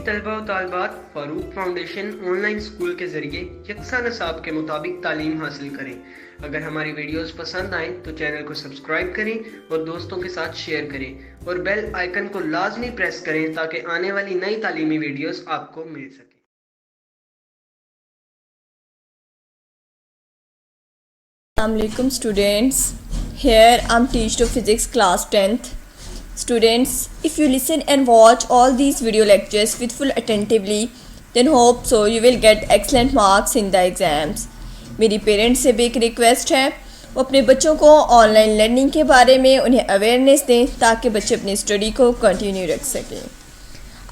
तलबा व तालिबात Farooq foundation online school के ज़रिए यकसा निसाब के मुताबिक तालीम हासिल करें। अगर हमारी वीडियोस पसंद आएँ तो चैनल को सब्सक्राइब करें और दोस्तों के साथ शेयर करें और बेल आइकन को लाजमी प्रेस करें ताकि आने वाली नई तालीमी वीडियोस आपको मिल सके। Assalamualaikum students. Here I'm teacher of physics class 10th. Students, if you listen and watch all these video lectures with full attentively, then hope so you will get excellent marks in the exams. मेरी parents से भी एक request है, वो अपने बच्चों को online learning के बारे में उन्हें अवेयरनेस दें ताकि बच्चे अपनी स्टडी को कंटिन्यू रख सकें।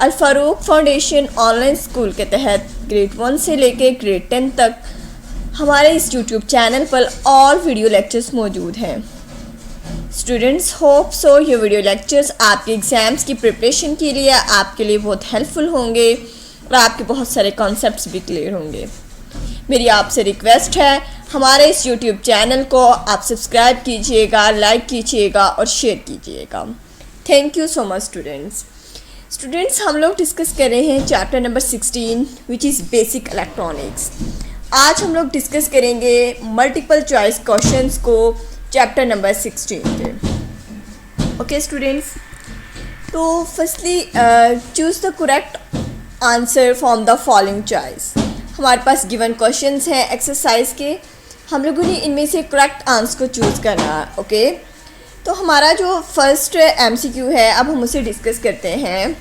अल फ़ारूक फाउंडेशन ऑनलाइन स्कूल के तहत ग्रेड 1 से लेकर ग्रेड 10 तक हमारे इस यूट्यूब चैनल पर ऑल वीडियो लेक्चर्स मौजूद हैं। स्टूडेंट्स, होप सो ये वीडियो लेक्चर्स आपके एग्ज़ाम्स की प्रिपरेशन के लिए आपके लिए बहुत हेल्पफुल होंगे और आपके बहुत सारे कॉन्सेप्ट्स भी क्लियर होंगे। मेरी आपसे रिक्वेस्ट है, हमारे इस यूट्यूब चैनल को आप सब्सक्राइब कीजिएगा, लाइक कीजिएगा और शेयर कीजिएगा। Thank you so much students, हम लोग डिस्कस कर रहे हैं chapter number 16 which is basic electronics. आज हम लोग डिस्कस करेंगे मल्टीपल चॉइस क्वेश्चंस को चैप्टर नंबर 16 के। ओके स्टूडेंट्स, तो firstly choose the correct answer from the following choice. हमारे पास गिवन क्वेश्चंस हैं एक्सरसाइज के, हम लोगों ने इनमें से करेक्ट आंसर को चूज़ करना है। ओके, तो हमारा जो फर्स्ट MCQ है, अब हम उसे डिस्कस करते हैं।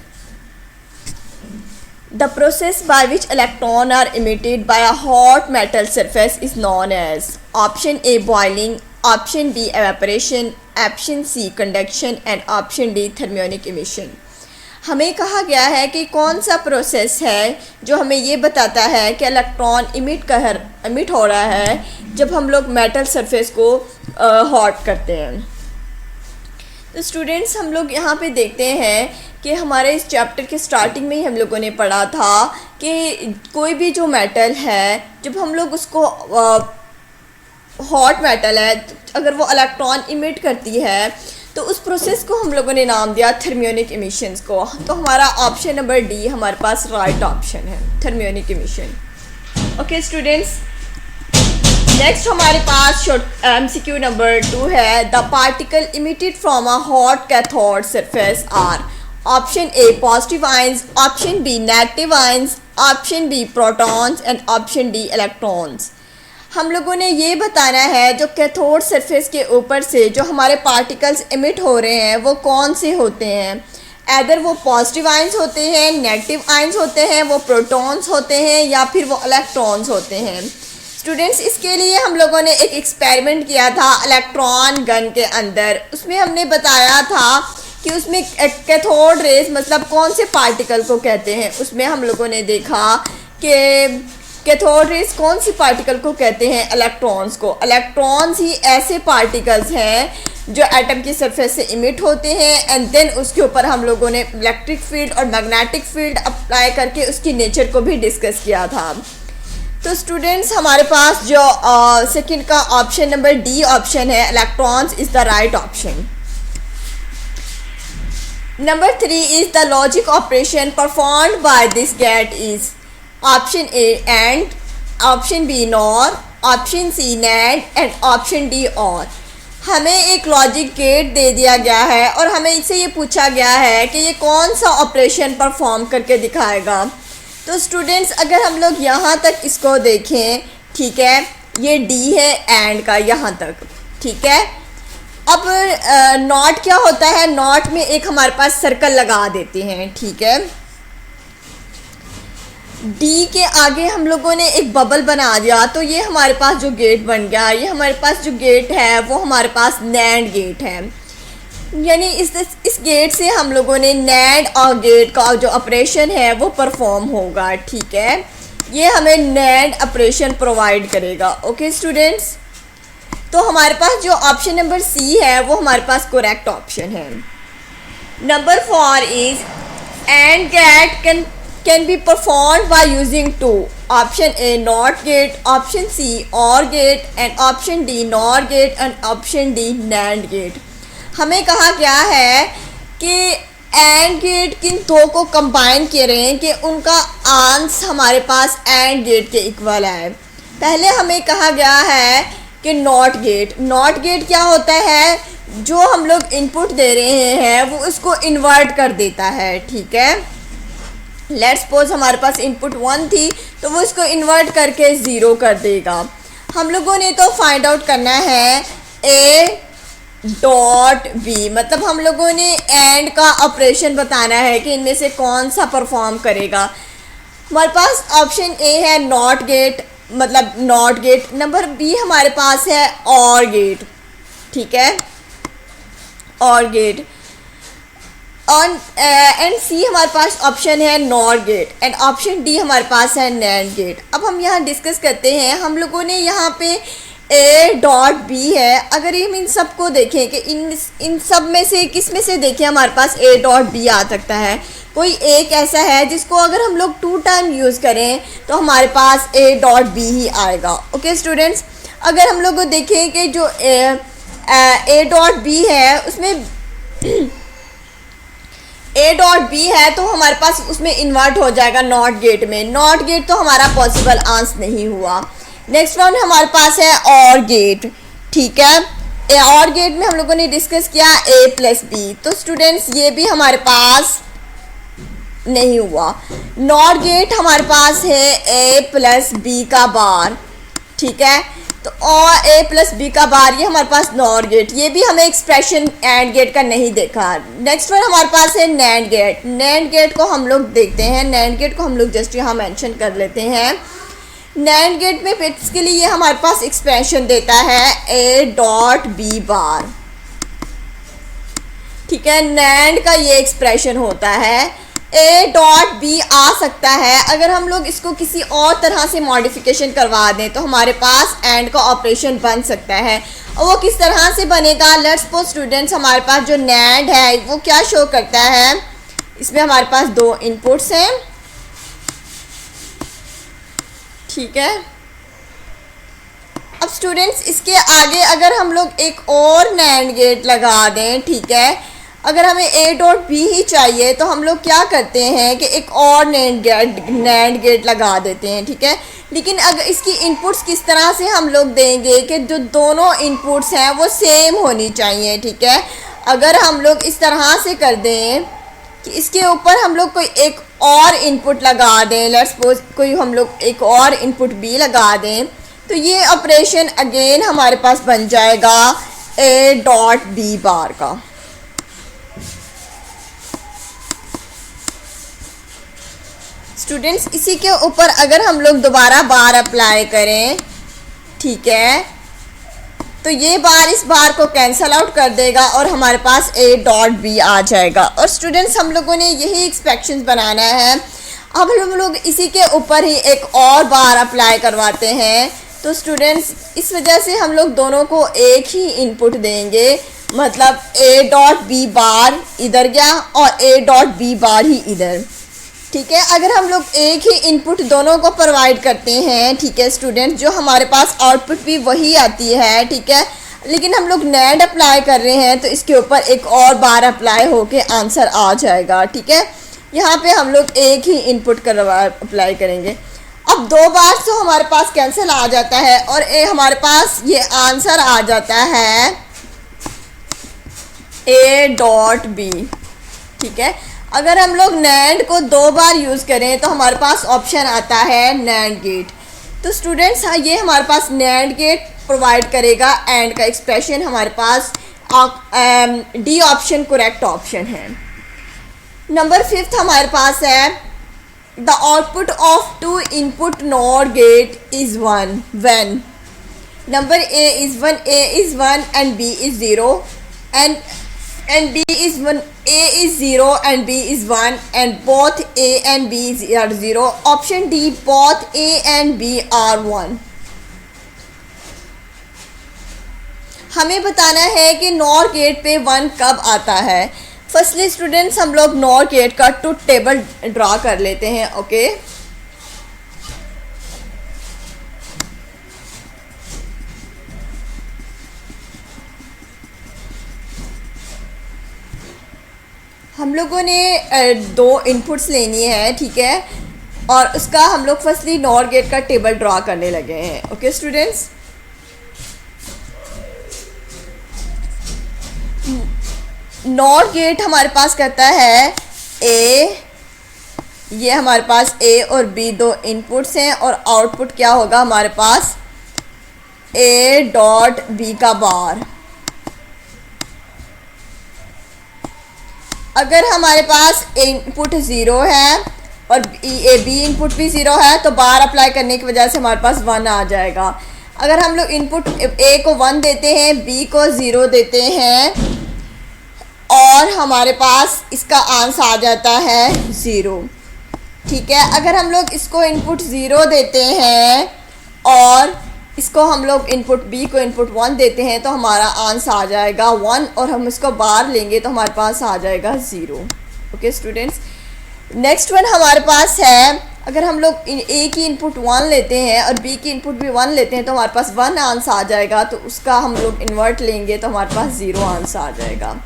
The process by which electrons are emitted by a hot metal surface is known as option A boiling, option B evaporation, option C conduction and option D thermionic emission। हमें कहा गया है कि कौन सा प्रोसेस है जो हमें ये बताता है कि इलेक्ट्रॉन इमिट हो रहा है जब हम लोग मेटल सरफेस को हॉट करते हैं। तो स्टूडेंट्स, हम लोग यहाँ पे देखते हैं कि हमारे इस चैप्टर के स्टार्टिंग में ही हम लोगों ने पढ़ा था कि कोई भी जो मेटल है, जब हम लोग उसको हॉट मेटल है, अगर वो इलेक्ट्रॉन इमिट करती है तो उस प्रोसेस को हम लोगों ने नाम दिया थर्मियोनिक इमिशंस को। तो हमारा ऑप्शन नंबर डी हमारे पास राइट ऑप्शन है, thermionic emission. Okay students, next हमारे पास MCQ नंबर 2 है। The particle emitted from a hot cathode surface are option A positive ions, option B negative ions, option B protons and option D electrons. हम लोगों ने ये बताना है जो कैथोड सरफेस के ऊपर से जो हमारे पार्टिकल्स इमिट हो रहे हैं वो कौन से होते हैं। एदर वो पॉजिटिव आयंस होते हैं, नेगेटिव आयंस होते हैं, वो प्रोटॉन्स होते हैं या फिर वो इलेक्ट्रॉन्स होते हैं। स्टूडेंट्स, इसके लिए हम लोगों ने एक एक्सपेरिमेंट किया था इलेक्ट्रॉन गन के अंदर। उसमें हमने बताया था कि उसमें कैथोड रेज मतलब कौन से पार्टिकल को कहते हैं। उसमें हम लोगों ने देखा कि कैथोड रेज कौन सी पार्टिकल को कहते हैं, इलेक्ट्रॉन्स को। इलेक्ट्रॉन्स ही ऐसे पार्टिकल्स हैं जो एटम की सरफेस से इमिट होते हैं एंड देन उसके ऊपर हम लोगों ने इलेक्ट्रिक फील्ड और मैग्नेटिक फील्ड अप्लाई करके उसकी नेचर को भी डिस्कस किया था। तो स्टूडेंट्स, हमारे पास जो सेकंड का ऑप्शन नंबर डी ऑप्शन है, electrons is the right option. Number 3 is the logic operation performed by this gate is option A AND, option B NOR, option C NAND and option D OR। हमें एक logic gate दे दिया गया है और हमें इससे ये पूछा गया है कि ये कौन सा ऑपरेशन परफॉर्म करके दिखाएगा। तो स्टूडेंट्स, अगर हम लोग यहाँ तक इसको देखें, ठीक है, ये D है एंड का यहाँ तक, ठीक है। अब नॉट क्या होता है, नॉट में एक हमारे पास सर्कल लगा देते हैं, ठीक है। डी के आगे हम लोगों ने एक बबल बना दिया तो ये हमारे पास जो गेट बन गया, ये हमारे पास जो गेट है वो हमारे पास नैंड गेट है। यानी इस गेट से हम लोगों ने नैंड और गेट का जो ऑपरेशन है वो परफॉर्म होगा, ठीक है। ये हमें नैंड ऑपरेशन प्रोवाइड करेगा। ओके स्टूडेंट्स, तो हमारे पास जो ऑप्शन नंबर सी है वो हमारे पास करेक्ट ऑप्शन है। Number 4 is AND gate can be performed by using 2 option A NOT gate, option C OR gate and option D NOR gate and option D NAND gate. हमें कहा गया है कि एंड गेट किन दो को combine कर रहे हैं कि उनका आंस हमारे पास एंड गेट के इक्वल है। पहले हमें कहा गया है कि नॉट गेट, नॉट गेट क्या होता है, जो हम लोग इनपुट दे रहे हैं वो उसको इन्वर्ट कर देता है। ठीक है, लेट्स सपोज हमारे पास इनपुट 1 थी तो वो इसको इन्वर्ट करके 0 कर देगा। हम लोगों ने तो फाइंड आउट करना है ए डॉट बी, मतलब हम लोगों ने एंड का ऑपरेशन बताना है कि इनमें से कौन सा परफॉर्म करेगा। हमारे पास ऑप्शन ए है नॉट गेट, मतलब नॉट गेट। नंबर बी हमारे पास है और गेट। ठीक है, और गेट। एंड सी हमारे पास ऑप्शन है not gate and option D हमारे पास है नैंड गेट। अब हम यहाँ डिस्कस करते हैं। हम लोगों ने यहाँ पे ए डॉट बी है, अगर हम इन सब को देखें कि इन सब में से किस में से देखें हमारे पास ए डॉट बी आ सकता है। कोई एक ऐसा है जिसको अगर हम लोग 2 टाइम यूज़ करें तो हमारे पास ए डॉट बी ही आएगा। ओके स्टूडेंट्स, अगर हम लोग देखें कि जो ए डॉट बी है उसमें ए डॉट बी है तो हमारे पास उसमें इन्वर्ट हो जाएगा नॉट गेट में। नॉट गेट तो हमारा पॉसिबल आंसर नहीं हुआ। नेक्स्ट वन हमारे पास है और गेट। ठीक है, ए और गेट में हम लोगों ने डिस्कस किया ए प्लस बी, तो स्टूडेंट्स ये भी हमारे पास नहीं हुआ। नॉट गेट हमारे पास है ए प्लस बी का बार। ठीक है, तो और ए प्लस बी का बार ये हमारे पास नॉट गेट, ये भी हमें एक्सप्रेशन एंड गेट का नहीं देखा। नेक्स्ट वन हमारे पास है नैंड गेट। नैंड गेट को हम लोग देखते हैं, नैंड गेट को हम लोग जस्ट यहाँ मेंशन कर लेते हैं। नैंड गेट में फिट्स के लिए हमारे पास एक्सप्रेशन देता है ए डॉट बी बार। ठीक है, नैंड का ये एक्सप्रेशन होता है। ए डॉट बी आ सकता है अगर हम लोग इसको किसी और तरह से मॉडिफिकेशन करवा दें तो हमारे पास एंड का ऑपरेशन बन सकता है। और वो किस तरह से बनेगा, लेट्स सपोज स्टूडेंट्स हमारे पास जो नैंड है वो क्या शो करता है, इसमें हमारे पास 2 इनपुट्स हैं। ठीक है, अब स्टूडेंट्स इसके आगे अगर हम लोग एक और नैंड गेट लगा दें, ठीक है, अगर हमें ए डॉट बी ही चाहिए तो हम लोग क्या करते हैं कि एक और नैंड गेट लगा देते हैं। ठीक है, लेकिन अगर इसकी इनपुट्स किस तरह से हम लोग देंगे कि जो दोनों इनपुट्स हैं वो सेम होनी चाहिए। ठीक है, अगर हम लोग इस तरह से कर दें कि इसके ऊपर हम लोग कोई एक और इनपुट लगा दें, लेट्स सपोज कोई हम लोग एक और इनपुट बी लगा दें, तो ये ऑपरेशन अगेन हमारे पास बन जाएगा ए डॉट बी बार का। स्टूडेंट्स इसी के ऊपर अगर हम लोग दोबारा बार अप्लाई करें, ठीक है, तो ये बार इस बार को कैंसल आउट कर देगा और हमारे पास ए डॉट बी आ जाएगा। और स्टूडेंट्स हम लोगों ने यही एक्सपेक्शंस बनाना है। अब हम लोग इसी के ऊपर ही एक और बार अप्लाई करवाते हैं, तो स्टूडेंट्स इस वजह से हम लोग दोनों को एक ही इनपुट देंगे, मतलब ए डॉट बी बार इधर गया और ए डॉट बी बार ही इधर। ठीक है, अगर हम लोग एक ही इनपुट दोनों को प्रोवाइड करते हैं, ठीक है स्टूडेंट, जो हमारे पास आउटपुट भी वही आती है। ठीक है, लेकिन हम लोग नैंड अप्लाई कर रहे हैं तो इसके ऊपर एक और बार अप्लाई होके आंसर आ जाएगा। ठीक है, यहाँ पे हम लोग एक ही इनपुट अप्लाई करेंगे। अब 2 बार तो हमारे पास कैंसिल आ जाता है और हमारे पास ये आंसर आ जाता है ए डॉट बी। ठीक है, अगर हम लोग नैंड को 2 बार यूज़ करें तो हमारे पास ऑप्शन आता है नैंड गेट। तो स्टूडेंट्स हाँ, ये हमारे पास नैंड गेट प्रोवाइड करेगा। एंड का एक्सप्रेशन हमारे पास डी ऑप्शन करेक्ट ऑप्शन है। नंबर 5 हमारे पास है the output of 2 input NOT gate is 1 when number A is 1 and B is 0 and B is 1, A is 0 and B is 1 and both A and B are 0. Option D, both A and B are 1. हमें बताना है कि nor gate पे 1 कब आता है। Firstly students हम लोग नॉर गेट का ट्रुथ टेबल ड्रा कर लेते हैं। ओके, हम लोगों ने दो इनपुट्स लेनी है, ठीक है, और उसका हम लोग फर्स्टली नॉर गेट का टेबल ड्रा करने लगे हैं। ओके स्टूडेंट्स, नॉर गेट हमारे पास कहता है ए, ये हमारे पास ए और बी दो इनपुट्स हैं और आउटपुट क्या होगा हमारे पास ए डॉट बी का बार। अगर हमारे पास इनपुट ज़ीरो है और बी इनपुट भी ज़ीरो है तो बार अप्लाई करने की वजह से हमारे पास 1 आ जाएगा। अगर हम लोग इनपुट ए को 1 देते हैं, बी को 0 देते हैं और हमारे पास इसका आंसर आ जाता है 0, ठीक है। अगर हम लोग इसको इनपुट 0 देते हैं और इसको हम लोग इनपुट बी को इनपुट 1 देते हैं तो हमारा आंसर आ जाएगा 1 और हम इसको बाहर लेंगे तो हमारे पास आ जाएगा 0। ओके स्टूडेंट्स, नेक्स्ट वन हमारे पास है, अगर हम लोग ए की इनपुट 1 लेते हैं और बी की इनपुट भी 1 लेते हैं तो हमारे पास 1 आंसर आ जाएगा, तो उसका हम लोग इन्वर्ट लेंगे तो हमारे पास 0 आंसर आ जाएगा।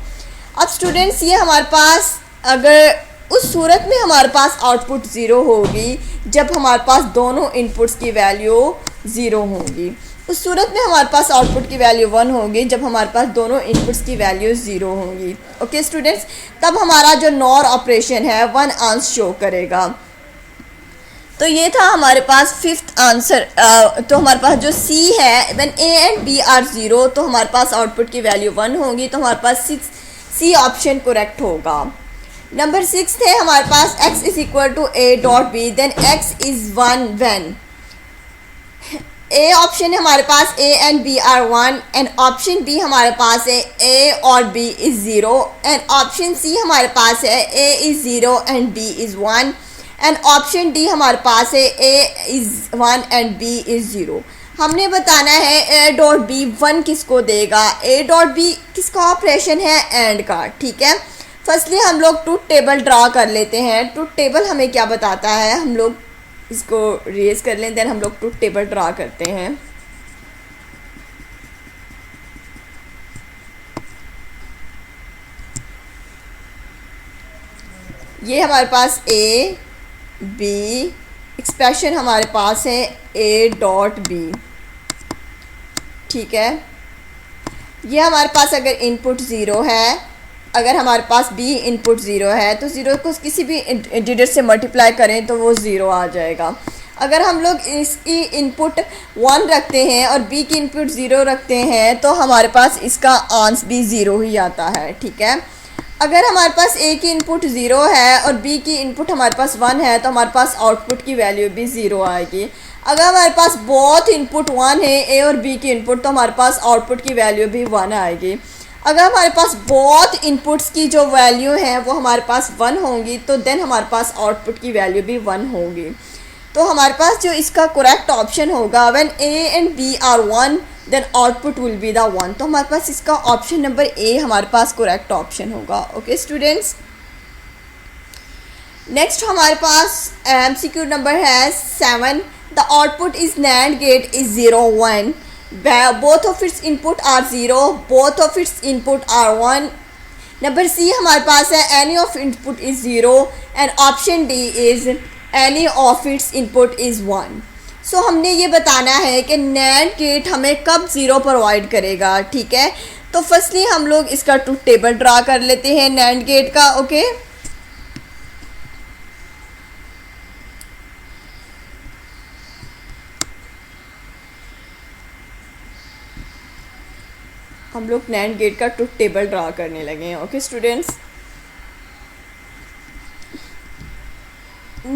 अब स्टूडेंट्स, ये हमारे पास अगर उस सूरत में हमारे पास आउटपुट 0 होगी जब हमारे पास दोनों इनपुट्स की वैल्यू 0 होंगी। उस सूरत में हमारे पास आउटपुट की वैल्यू 1 होगी जब हमारे पास दोनों इनपुट्स की वैल्यू 0 होंगी। ओके स्टूडेंट्स, तब हमारा जो नॉर ऑपरेशन है 1 आंसर शो करेगा। तो ये था हमारे पास फिफ्थ आंसर। तो हमारे पास जो सी है, when A and B are 0 तो हमारे पास आउटपुट की वैल्यू 1 होगी, तो हमारे पास सी ऑप्शन करेक्ट होगा। नंबर 6 है हमारे पास x is equal to A dot B, then x is 1 when A option है हमारे पास A and B are 1 and option B हमारे पास है ए और B is 0 and option C हमारे पास है A is 0 and B is 1 and option D हमारे पास है A is 1 and B is 0। हमने बताना है ए डॉट बी 1 किसको देगा, ए डॉट बी किसका ऑपरेशन है, एंड का, ठीक है। फर्स्टली हम लोग ट्रूथ टेबल ड्रा कर लेते हैं। ट्रूथ टेबल हमें क्या बताता है, हम लोग इसको रेज कर लें, देन हम लोग ट्रूथ टेबल ड्रा करते हैं। ये हमारे पास ए बी एक्सप्रेशन हमारे पास है ए डॉट बी, ठीक है। ये हमारे पास अगर इनपुट 0 है, अगर हमारे पास बी इनपुट 0 है तो 0 को किसी भी डिजिट से मल्टीप्लाई करें तो वो 0 आ जाएगा। अगर हम लोग इसकी इनपुट 1 रखते हैं और बी की इनपुट 0 रखते हैं तो हमारे पास इसका आंसर भी 0 ही आता है, ठीक है। अगर हमारे पास ए की इनपुट 0 है और बी की इनपुट हमारे पास 1 है तो हमारे पास आउटपुट की वैल्यू भी 0 आएगी। अगर हमारे पास बोथ इनपुट 1 है, ए और बी की इनपुट, तो हमारे पास आउटपुट की वैल्यू भी 1 आएगी। अगर हमारे पास बोथ इनपुट्स की जो वैल्यू है वो हमारे पास 1 होंगी तो देन हमारे पास आउटपुट की वैल्यू भी 1 होगी। तो हमारे पास जो इसका करेक्ट ऑप्शन होगा, when A and B are 1 then output will be the 1, तो हमारे पास इसका ऑप्शन नंबर ए हमारे पास करेक्ट ऑप्शन होगा। ओके स्टूडेंट्स, नेक्स्ट हमारे पास MCQ नंबर है 7, the output is NAND gate is 0 1, both of its input are 0, both of its input are 1। Number C हमारे पास है any of input is 0 and option D is any of its input is 1। सो हमने ये बताना है कि NAND gate हमें कब 0 प्रोवाइड करेगा, ठीक है। तो फर्स्टली हम लोग इसका ट्रूथ टेबल ड्रा कर लेते हैं NAND गेट का। ओके, हम लोग NAND गेट का ट्रूथ टेबल ड्रा करने लगे हैं। ओके स्टूडेंट्स,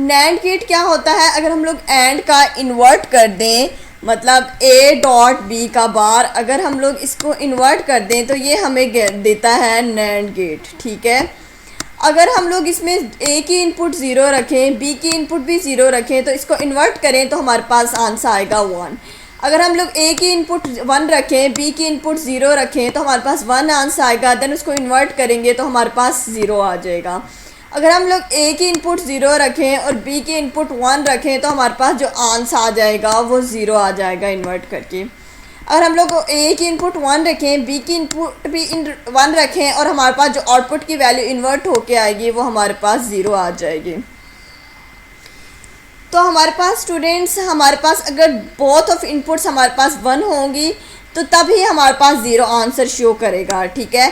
NAND गेट क्या होता है, अगर हम लोग एंड का इन्वर्ट कर दें, मतलब ए डॉट बी का बार अगर हम लोग इसको इन्वर्ट कर दें तो ये हमें देता है NAND गेट, ठीक है। अगर हम लोग इसमें ए की इनपुट 0 रखें, बी की इनपुट भी 0 रखें तो इसको इन्वर्ट करें तो हमारे पास आंसर आएगा 1। अगर हम लोग ए की इनपुट 1 रखें, बी की इनपुट 0 रखें तो हमारे पास 1 आंसर आएगा, देन उसको इन्वर्ट करेंगे तो हमारे पास 0 आ जाएगा। अगर हम लोग ए की इनपुट 0 रखें और बी की इनपुट 1 रखें तो हमारे पास जो आंसर आ जाएगा वो 0 आ जाएगा इन्वर्ट करके। अगर हम लोग ए की इनपुट 1 रखें, बी की इनपुट भी 1 रखें और हमारे पास जो आउटपुट की वैल्यू इन्वर्ट होके आएगी वो हमारे पास 0 आ जाएगी। तो हमारे पास स्टूडेंट्स, हमारे पास अगर बोथ ऑफ इनपुट्स हमारे पास 1 होंगी तो तभी हमारे पास 0 आंसर शो करेगा, ठीक है।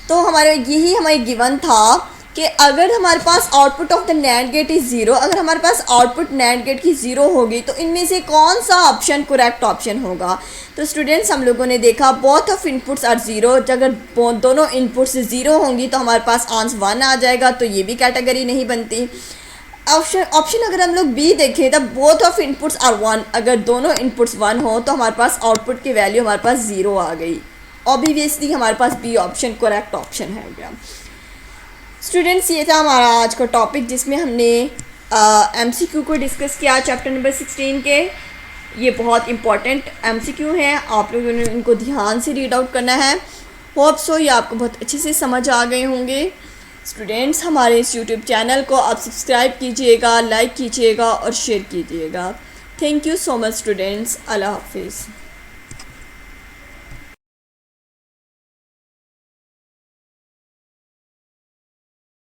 तो यही हमारे गिवन था कि अगर हमारे पास output of the NAND gate is 0, अगर हमारे पास आउटपुट NAND गेट की 0 होगी तो इनमें से कौन सा ऑप्शन करेक्ट ऑप्शन होगा। तो स्टूडेंट्स हम लोगों ने देखा बोथ ऑफ इनपुट्स आर 0, अगर दोनों इनपुट्स 0 होंगी तो हमारे पास आंसर 1 आ जाएगा, तो ये भी कैटेगरी नहीं बनती। ऑप्शन अगर हम लोग बी देखें तब बोथ ऑफ इनपुट्स आर 1, अगर दोनों इनपुट्स 1 हो तो हमारे पास आउटपुट की वैल्यू हमारे पास 0 आ गई। ऑब्वियसली हमारे पास बी ऑप्शन करेक्ट ऑप्शन है गया। स्टूडेंट्स ये था हमारा आज का टॉपिक जिसमें हमने MCQ को डिस्कस किया चैप्टर नंबर 16 के। ये बहुत इंपॉर्टेंट MCQ हैं, आप लोगों ने इनको ध्यान से रीड आउट करना है। होप सो ये आपको बहुत अच्छे से समझ आ गए होंगे। स्टूडेंट्स हमारे इस YouTube चैनल को आप सब्सक्राइब कीजिएगा, लाइक कीजिएगा और शेयर कीजिएगा। Thank you so much students. अल्लाह हाफिज़।